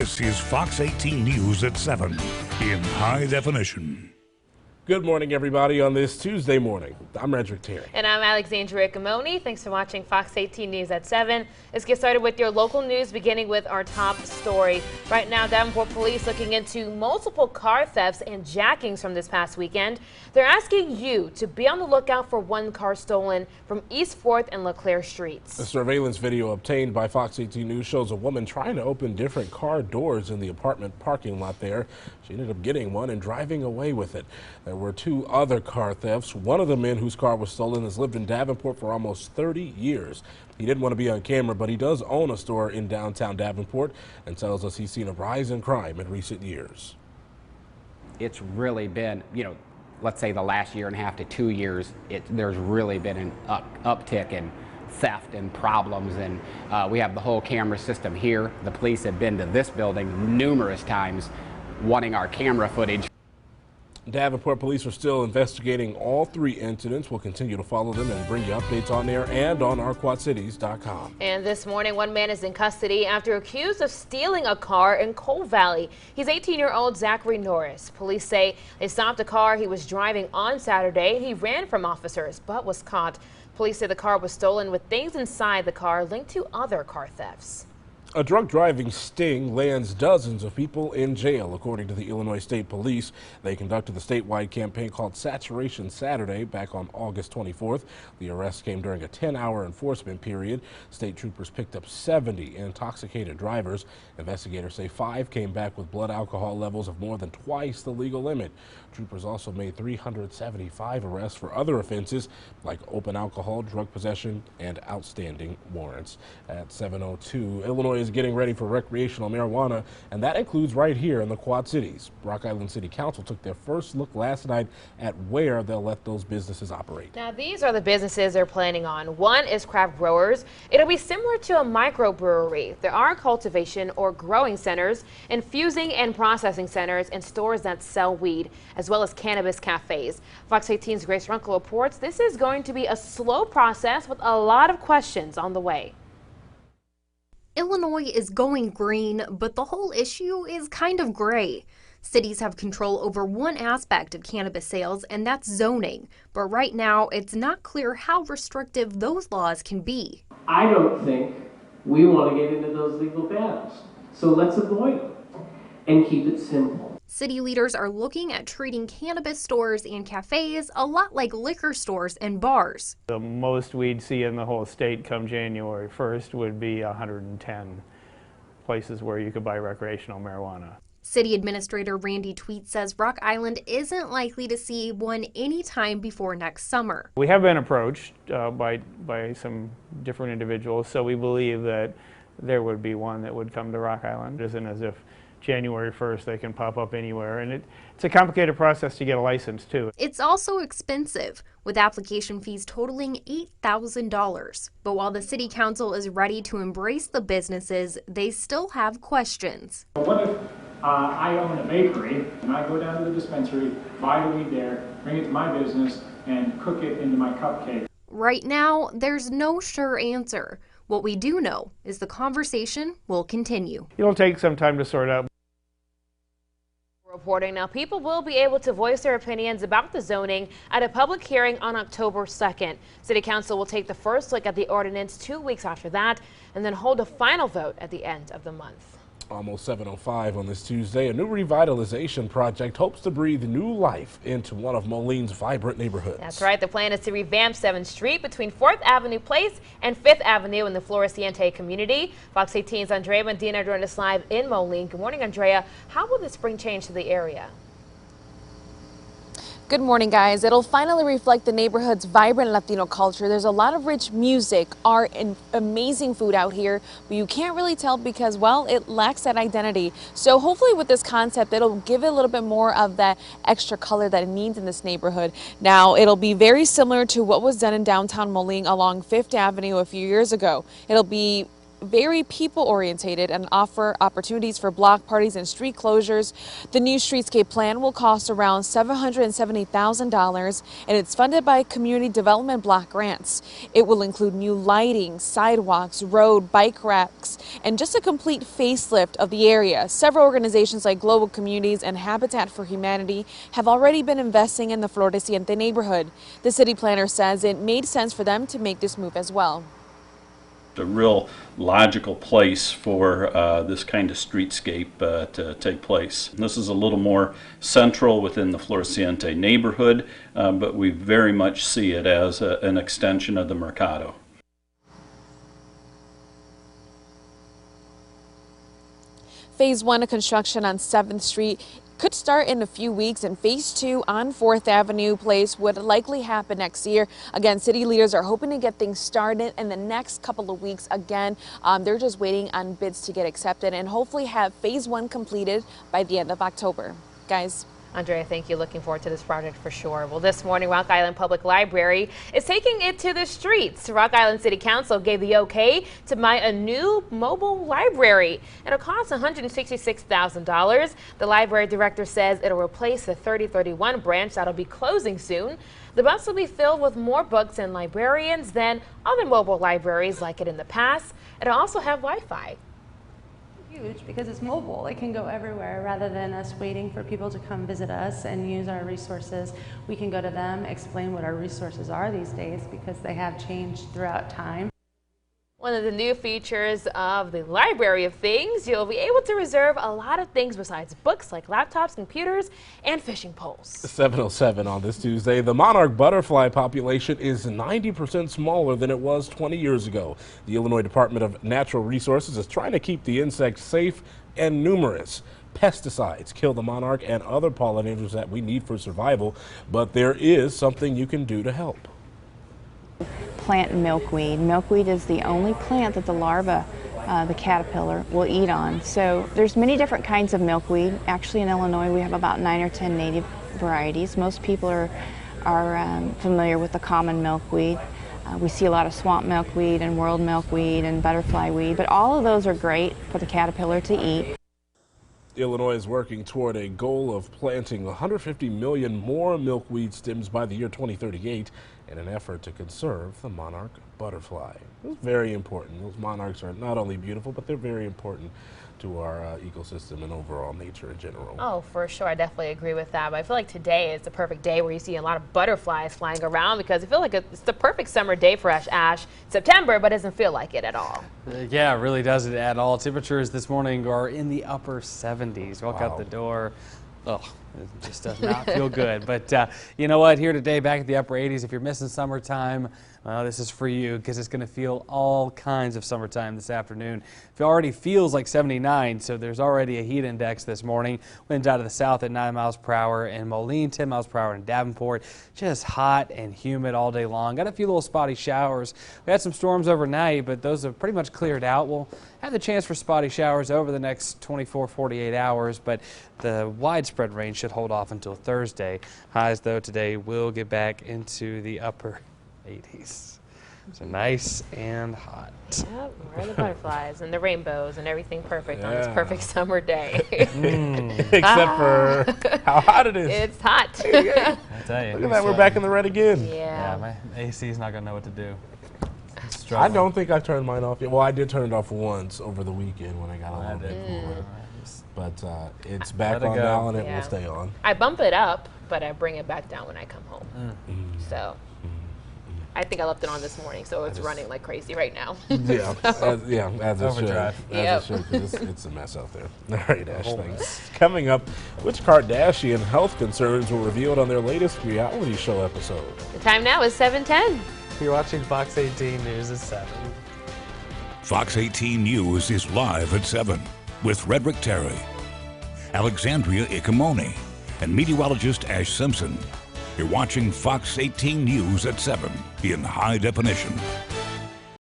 This is Fox 18 News at 7 in high definition. Good morning, everybody, on this Tuesday morning. I'm Redrick Terry. And I'm Alexandria Ikomoni. Thanks for watching Fox 18 News at 7. Let's get started with your local news, beginning with our top story. Right now, Davenport police looking into multiple car thefts and jackings from this past weekend. They're asking you to be on the lookout for one car stolen from East 4th and LeClaire streets. A surveillance video obtained by Fox 18 News shows a woman trying to open different car doors in the apartment parking lot there. She ended up getting one and driving away with it. There were two other car thefts. One of the men whose car was stolen has lived in Davenport for almost 30 years. He didn't want to be on camera, but he does own a store in downtown Davenport and tells us he's seen a rise in crime in recent years. It's really been, let's say the last year and a half to 2 years, there's really been an uptick in theft and problems, and we have the whole camera system here. The police have been to this building numerous times wanting our camera footage. Davenport police are still investigating all three incidents. We'll continue to follow them and bring you updates on there and on ourquadcities.com. And this morning, one man is in custody after accused of stealing a car in Coal Valley. He's 18-year-old Zachary Norris. Police say they stopped a car he was driving on Saturday. He ran from officers but was caught. Police say the car was stolen with things inside the car linked to other car thefts. A drunk driving sting lands dozens of people in jail, according to the Illinois State Police. They conducted the statewide campaign called Saturation Saturday back on August 24th. The arrest came during a 10-hour enforcement period. State troopers picked up 70 intoxicated drivers. Investigators say 5 came back with blood alcohol levels of more than twice the legal limit. Troopers also made 375 arrests for other offenses like open alcohol, drug possession, and outstanding warrants. At 7:02, Illinois is getting ready for recreational marijuana, and that includes right here in the Quad Cities. Rock Island City Council took their first look last night at where they'll let those businesses operate. Now, these are the businesses they're planning on. One is craft growers. It'll be similar to a microbrewery. There are cultivation or growing centers, infusing and processing centers, and stores that sell weed, as well as cannabis cafes. Fox 18's Grace Runkle reports this is going to be a slow process with a lot of questions on the way. Illinois is going green, but the whole issue is kind of gray. Cities have control over one aspect of cannabis sales, and that's zoning. But right now, it's not clear how restrictive those laws can be. I don't think we want to get into those legal battles. So let's avoid them and keep it simple. City leaders are looking at treating cannabis stores and cafes a lot like liquor stores and bars. The most we'd see in the whole state come January 1st would be 110 places where you could buy recreational marijuana. City Administrator Randy Tweet says Rock Island isn't likely to see one anytime before next summer. We have been approached by some different individuals, so we believe that there would be one that would come to Rock Island. It isn't as if January 1st they can pop up anywhere, and it's a complicated process to get a license too. It's also expensive, with application fees totaling $8,000. But while the City Council is ready to embrace the businesses, they still have questions. What if I own a bakery and I go down to the dispensary, buy the weed there, bring it to my business, and cook it into my cupcake? Right now, there's no sure answer. What we do know is the conversation will continue. It'll take some time to sort out. Reporting now, people will be able to voice their opinions about the zoning at a public hearing on October 2nd. City Council will take the first look at the ordinance 2 weeks after that and then hold a final vote at the end of the month. Almost 7:05 on this Tuesday, a new revitalization project hopes to breathe new life into one of Moline's vibrant neighborhoods. That's right. The plan is to revamp 7th Street between 4th Avenue Place and 5th Avenue in the Floreciente community. Fox 18's Andrea Medina joined us live in Moline. Good morning, Andrea. How will this bring change to the area? Good morning, guys. It'll finally reflect the neighborhood's vibrant Latino culture. There's a lot of rich music, art, and amazing food out here, but you can't really tell because, well, it lacks that identity. So hopefully with this concept, it'll give it a little bit more of that extra color that it needs in this neighborhood. Now, it'll be very similar to what was done in downtown Moline along 5th Avenue a few years ago. It'll be very people-oriented and offer opportunities for block parties and street closures. The new Streetscape plan will cost around $770,000, and it's funded by community development block grants. It will include new lighting, sidewalks, road, bike racks, and just a complete facelift of the area. Several organizations like Global Communities and Habitat for Humanity have already been investing in the Floreciente neighborhood. The city planner says it made sense for them to make this move as well. A real logical place for this kind of streetscape to take place. This is a little more central within the Floreciente neighborhood, but we very much see it as an extension of the Mercado. Phase 1 of construction on 7th Street could start in a few weeks, and Phase 2 on 4th Avenue Place would likely happen next year. Again, city leaders are hoping to get things started in the next couple of weeks. Again, they're just waiting on bids to get accepted and hopefully have Phase 1 completed by the end of October. Guys. Andrea, thank you. Looking forward to this project for sure. Well, this morning, Rock Island Public Library is taking it to the streets. Rock Island City Council gave the okay to buy a new mobile library. It'll cost $166,000. The library director says it'll replace the 3031 branch that'll be closing soon. The bus will be filled with more books and librarians than other mobile libraries like it in the past. It'll also have Wi-Fi. Huge because it's mobile. It can go everywhere rather than us waiting for people to come visit us and use our resources. We can go to them, explain what our resources are these days because they have changed throughout time. One of the new features of the Library of Things, you'll be able to reserve a lot of things besides books like laptops, computers, and fishing poles. 7:07 on this Tuesday. The monarch butterfly population is 90% smaller than it was 20 years ago. The Illinois Department of Natural Resources is trying to keep the insect safe and numerous. Pesticides kill the monarch and other pollinators that we need for survival, but there is something you can do to help. Plant milkweed. Milkweed is the only plant that the larva, the caterpillar, will eat on. So there's many different kinds of milkweed. Actually in Illinois we have about 9 or 10 native varieties. Most people are familiar with the common milkweed. We see a lot of swamp milkweed and world milkweed and butterfly weed, but all of those are great for the caterpillar to eat. Illinois is working toward a goal of planting 150 million more milkweed stems by the year 2038 in an effort to conserve the monarch butterfly. It's very important. Those monarchs are not only beautiful, but they're very important to our ecosystem and overall nature in general. Oh, for sure. I definitely agree with that. But I feel like today is the perfect day where you see a lot of butterflies flying around because I feel like it's the perfect summer day for us, Ash. September, but it doesn't feel like it at all. Yeah, it really doesn't at all. Temperatures this morning are in the upper 70s. Walk out the door. Oh, it just does not feel good. But you know what? Here today, back at the upper 80s. If you're missing summertime, this is for you because it's going to feel all kinds of summertime this afternoon. It already feels like 79, so there's already a heat index this morning. Winds out of the south at 9 miles per hour in Moline, 10 miles per hour in Davenport. Just hot and humid all day long. Got a few little spotty showers. We had some storms overnight, but those have pretty much cleared out. We'll have the chance for spotty showers over the next 24, 48 hours, but the widespread rain should hold off until Thursday. Highs, though, today will get back into the upper 80s. So nice and hot. Yep, where are the butterflies and the rainbows and everything perfect on this perfect summer day. Except for how hot it is. It's hot. I tell you. Look at that, we're back in the red again. Yeah. My AC is not going to know what to do. I don't think I turned mine off yet. Well, I did turn it off once over the weekend when I got a little bit cooler. But it's back on now and it will stay on. I bump it up, but I bring it back down when I come home. So I think I left it on this morning, so it's running like crazy right now. Yeah, as it should. Yep. As it should, it's a mess out there. All right, Ash, thanks. Coming up, which Kardashian health concerns were revealed on their latest reality show episode? The time now is 7:10. You're watching Fox 18 News at 7. Fox 18 News is live at 7 with Redrick Terry, Alexandria Ikomoni, and meteorologist Ash Simpson. You're watching Fox 18 News at 7 in high definition.